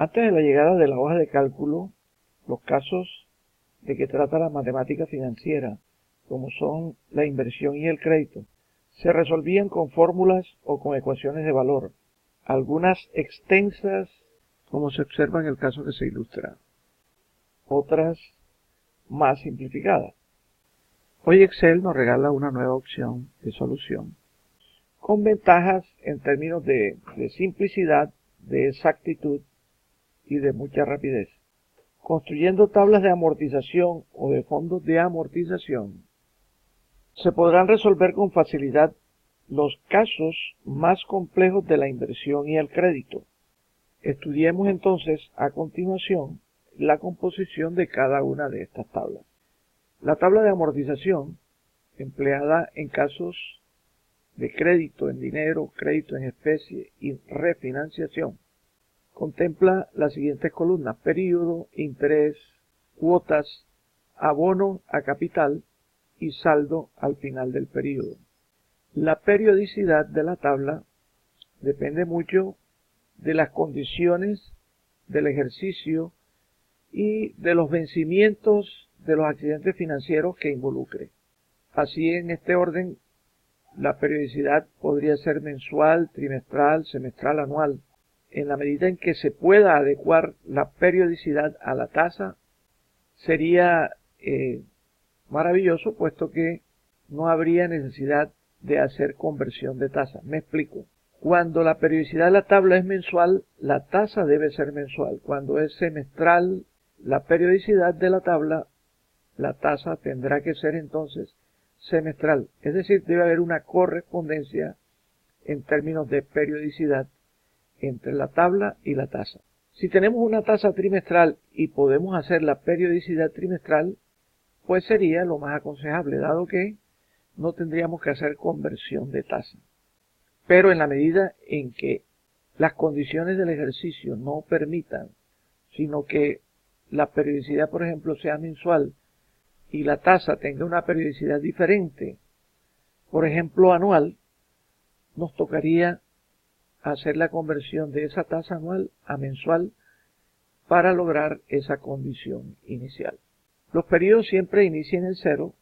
Antes de la llegada de la hoja de cálculo, los casos de que trata la matemática financiera, como son la inversión y el crédito, se resolvían con fórmulas o con ecuaciones de valor, algunas extensas, como se observa en el caso que se ilustra, otras más simplificadas. Hoy Excel nos regala una nueva opción de solución, con ventajas en términos de simplicidad, de exactitud y de mucha rapidez. Construyendo tablas de amortización o de fondos de amortización, se podrán resolver con facilidad los casos más complejos de la inversión y el crédito. Estudiemos entonces a continuación la composición de cada una de estas tablas. La tabla de amortización, empleada en casos de crédito en dinero, crédito en especie y refinanciación, contempla las siguientes columnas: período, interés, cuotas, abono a capital y saldo al final del período. La periodicidad de la tabla depende mucho de las condiciones del ejercicio y de los vencimientos de los accidentes financieros que involucre. Así, en este orden, la periodicidad podría ser mensual, trimestral, semestral, anual. En la medida en que se pueda adecuar la periodicidad a la tasa, sería maravilloso, puesto que no habría necesidad de hacer conversión de tasa. Me explico. Cuando la periodicidad de la tabla es mensual, la tasa debe ser mensual. Cuando es semestral la periodicidad de la tabla, la tasa tendrá que ser entonces semestral. Es decir, debe haber una correspondencia en términos de periodicidad entre la tabla y la tasa. Si tenemos una tasa trimestral y podemos hacer la periodicidad trimestral, pues sería lo más aconsejable, dado que no tendríamos que hacer conversión de tasa. Pero en la medida en que las condiciones del ejercicio no permitan, sino que la periodicidad, por ejemplo, sea mensual y la tasa tenga una periodicidad diferente, por ejemplo, anual, nos tocaría hacer la conversión de esa tasa anual a mensual para lograr esa condición inicial. Los periodos siempre inician en 0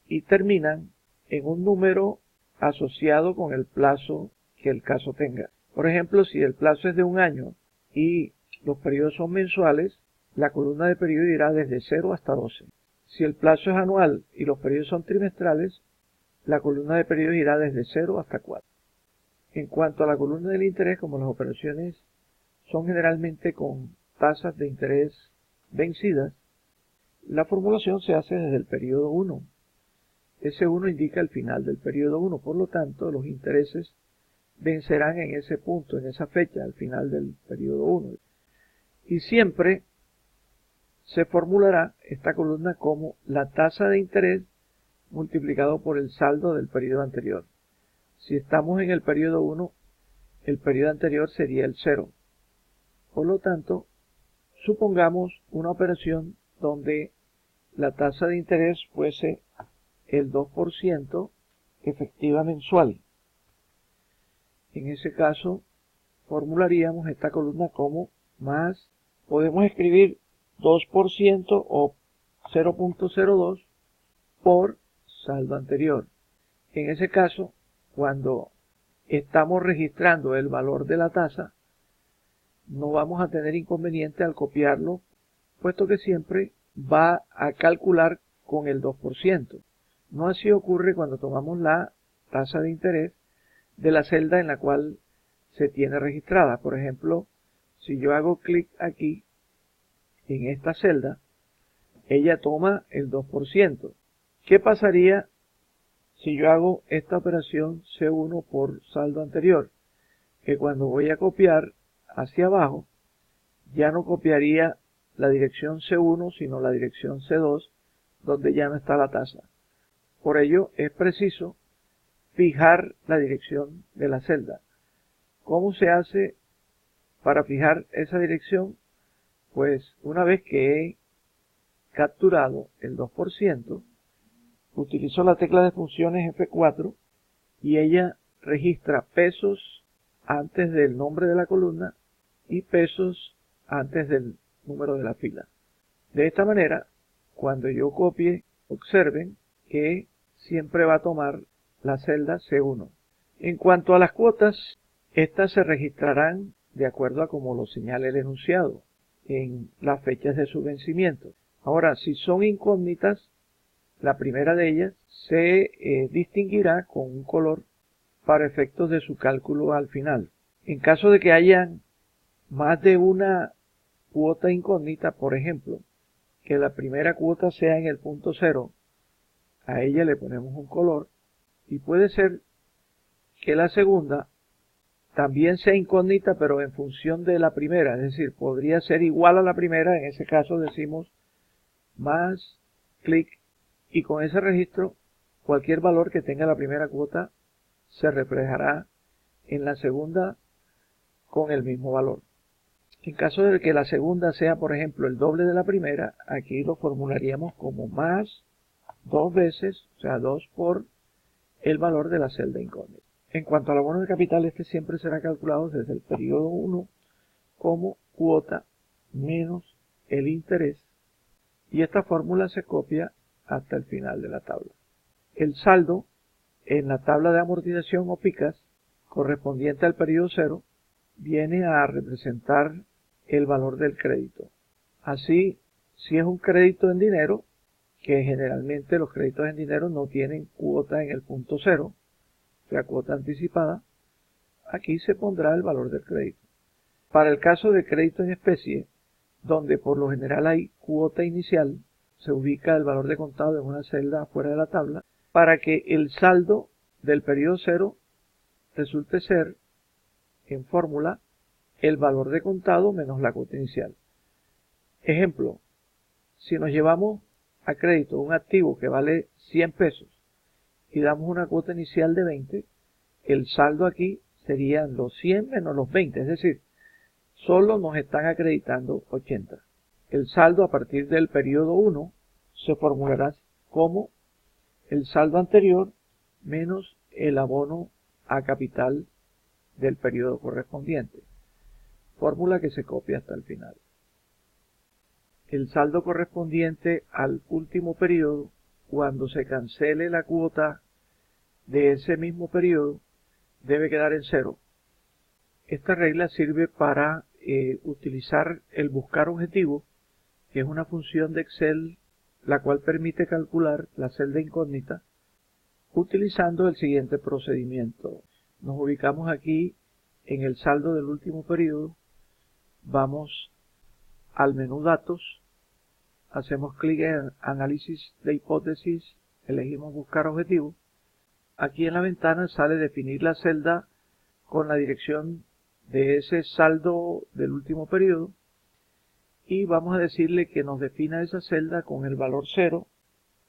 y terminan en un número asociado con el plazo que el caso tenga. Por ejemplo, si el plazo es de un año y los periodos son mensuales, la columna de periodo irá desde 0 hasta 12. Si el plazo es anual y los periodos son trimestrales, la columna de periodo irá desde 0 hasta 4. En cuanto a la columna del interés, como las operaciones son generalmente con tasas de interés vencidas, la formulación se hace desde el periodo 1. Ese 1 indica el final del periodo 1, por lo tanto, los intereses vencerán en ese punto, en esa fecha, al final del periodo 1. Y siempre se formulará esta columna como la tasa de interés multiplicado por el saldo del periodo anterior. Si estamos en el periodo 1, el periodo anterior sería el 0. Por lo tanto, supongamos una operación donde la tasa de interés fuese el 2% efectiva mensual. En ese caso, formularíamos esta columna como más, podemos escribir 2% o 0.02 por saldo anterior. En ese caso, cuando estamos registrando el valor de la tasa, no vamos a tener inconveniente al copiarlo, puesto que siempre va a calcular con el 2%. No así ocurre cuando tomamos la tasa de interés de la celda en la cual se tiene registrada. Por ejemplo, si yo hago clic aquí en esta celda, ella toma el 2%. ¿Qué pasaría si yo hago esta operación C1 por saldo anterior? Que cuando voy a copiar hacia abajo, ya no copiaría la dirección C1, sino la dirección C2, donde ya no está la tasa. Por ello, es preciso fijar la dirección de la celda. ¿Cómo se hace para fijar esa dirección? Pues una vez que he capturado el 2%, utilizo la tecla de funciones F4 y ella registra pesos antes del nombre de la columna y pesos antes del número de la fila. De esta manera, cuando yo copie, observen que siempre va a tomar la celda C1. En cuanto a las cuotas, estas se registrarán de acuerdo a como lo señala el enunciado, en las fechas de su vencimiento. Ahora, si son incógnitas, la primera de ellas se distinguirá con un color para efectos de su cálculo al final. En caso de que hayan más de una cuota incógnita, por ejemplo, que la primera cuota sea en el punto 0, a ella le ponemos un color, y puede ser que la segunda también sea incógnita, pero en función de la primera, es decir, podría ser igual a la primera, en ese caso decimos más clic, y con ese registro cualquier valor que tenga la primera cuota se reflejará en la segunda con el mismo valor. En caso de que la segunda sea, por ejemplo, el doble de la primera, aquí lo formularíamos como más 2 veces, o sea, 2 por el valor de la celda incógnita. En cuanto al abono de capital, este siempre será calculado desde el periodo 1 como cuota menos el interés, y esta fórmula se copia hasta el final de la tabla. El saldo en la tabla de amortización o picas correspondiente al periodo 0 viene a representar el valor del crédito. Así, si es un crédito en dinero, que generalmente los créditos en dinero no tienen cuota en el punto 0, o sea, cuota anticipada, aquí se pondrá el valor del crédito. Para el caso de crédito en especie, donde por lo general hay cuota inicial, se ubica el valor de contado en una celda fuera de la tabla, para que el saldo del periodo 0 resulte ser, en fórmula, el valor de contado menos la cuota inicial. Ejemplo, si nos llevamos a crédito un activo que vale 100 pesos y damos una cuota inicial de 20, el saldo aquí serían los 100 menos los 20, es decir, solo nos están acreditando 80. El saldo a partir del periodo 1 se formulará como el saldo anterior menos el abono a capital del periodo correspondiente, fórmula que se copia hasta el final. El saldo correspondiente al último periodo, cuando se cancele la cuota de ese mismo periodo, debe quedar en 0. Esta regla sirve para utilizar el buscar objetivo, que es una función de Excel la cual permite calcular la celda incógnita utilizando el siguiente procedimiento. Nos ubicamos aquí en el saldo del último periodo, vamos al menú datos, hacemos clic en análisis de hipótesis, elegimos buscar objetivo. Aquí en la ventana sale definir la celda con la dirección de ese saldo del último periodo, y vamos a decirle que nos defina esa celda con el valor 0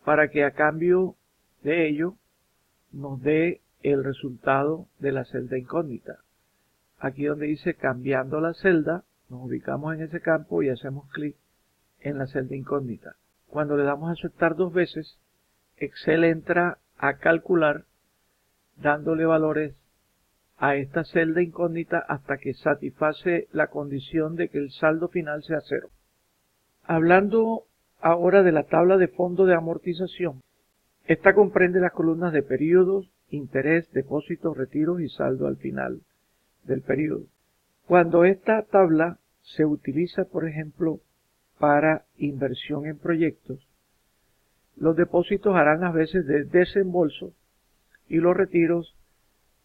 para que a cambio de ello nos dé el resultado de la celda incógnita. Aquí donde dice cambiando la celda, nos ubicamos en ese campo y hacemos clic en la celda incógnita. Cuando le damos a aceptar 2 veces, Excel entra a calcular dándole valores a esta celda incógnita hasta que satisface la condición de que el saldo final sea 0. Hablando ahora de la tabla de fondo de amortización, esta comprende las columnas de periodos, interés, depósitos, retiros y saldo al final del periodo. Cuando esta tabla se utiliza, por ejemplo, para inversión en proyectos, los depósitos harán las veces de desembolso y los retiros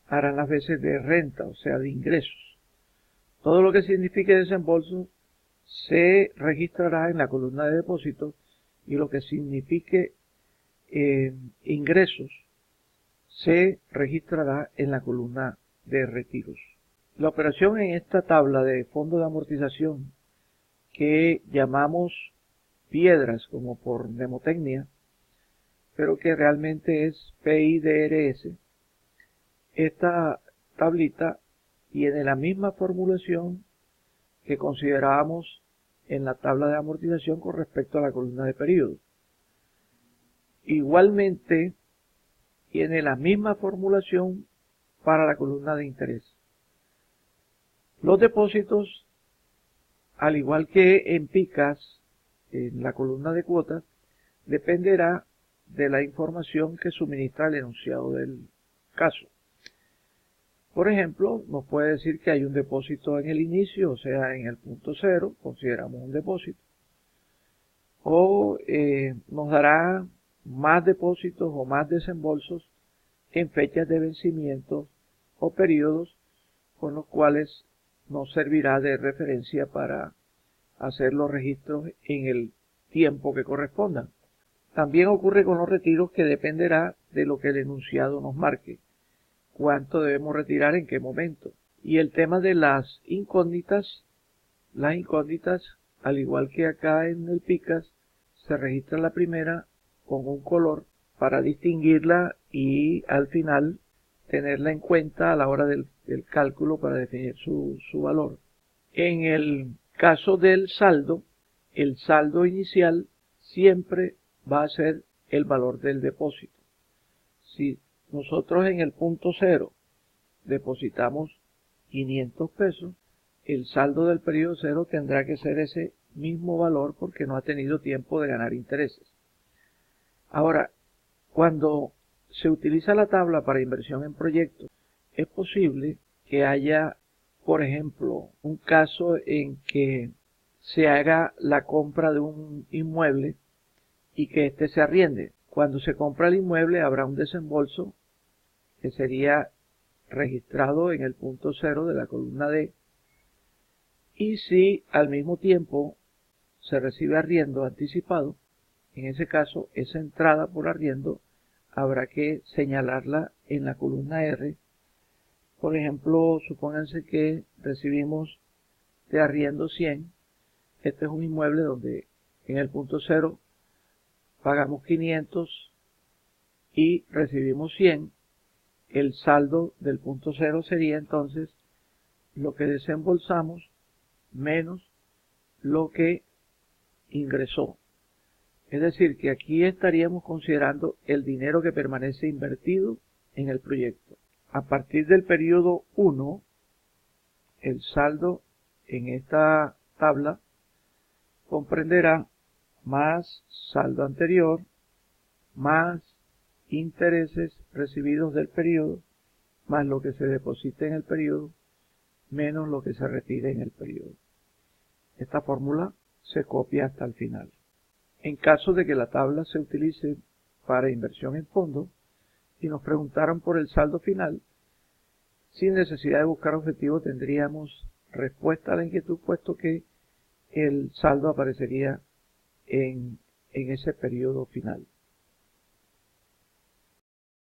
harán las veces de renta, o sea, de ingresos. Todo lo que signifique desembolso se registrará en la columna de depósitos, y lo que signifique ingresos se registrará en la columna de retiros. La operación en esta tabla de fondo de amortización, que llamamos piedras como por mnemotecnia, pero que realmente es PIDRS, esta tablita tiene la misma formulación que considerábamos en la tabla de amortización con respecto a la columna de periodo. Igualmente tiene la misma formulación para la columna de interés. Los depósitos al igual que en PICAS, en la columna de cuotas, dependerá de la información que suministra el enunciado del caso. Por ejemplo, nos puede decir que hay un depósito en el inicio, o sea, en el punto cero, consideramos un depósito. O nos dará más depósitos o más desembolsos en fechas de vencimiento o periodos con los cuales nos servirá de referencia para hacer los registros en el tiempo que correspondan. También ocurre con los retiros, que dependerá de lo que el enunciado nos marque, cuánto debemos retirar en qué momento. Y el tema de las incógnitas, al igual que acá en el PICAS, se registra la primera con un color para distinguirla y al final tenerla en cuenta a la hora del cálculo para definir su valor. En el caso del saldo, el saldo inicial siempre va a ser el valor del depósito. Si nosotros en el punto cero depositamos 500 pesos, el saldo del periodo cero tendrá que ser ese mismo valor porque no ha tenido tiempo de ganar intereses. Ahora, cuando se utiliza la tabla para inversión en proyectos, es posible que haya, por ejemplo, un caso en que se haga la compra de un inmueble y que éste se arriende. Cuando se compra el inmueble habrá un desembolso que sería registrado en el punto cero de la columna D. Y si al mismo tiempo se recibe arriendo anticipado, en ese caso esa entrada por arriendo habrá que señalarla en la columna R. Por ejemplo, supónganse que recibimos de arriendo 100. Este es un inmueble donde en el punto cero pagamos 500 y recibimos 100. El saldo del punto cero sería entonces lo que desembolsamos menos lo que ingresó. Es decir, que aquí estaríamos considerando el dinero que permanece invertido en el proyecto. A partir del periodo 1, el saldo en esta tabla comprenderá más saldo anterior, más intereses recibidos del periodo, más lo que se deposita en el periodo, menos lo que se retire en el periodo. Esta fórmula se copia hasta el final. En caso de que la tabla se utilice para inversión en fondos y nos preguntaran por el saldo final, sin necesidad de buscar objetivo tendríamos respuesta a la inquietud, puesto que el saldo aparecería en ese periodo final.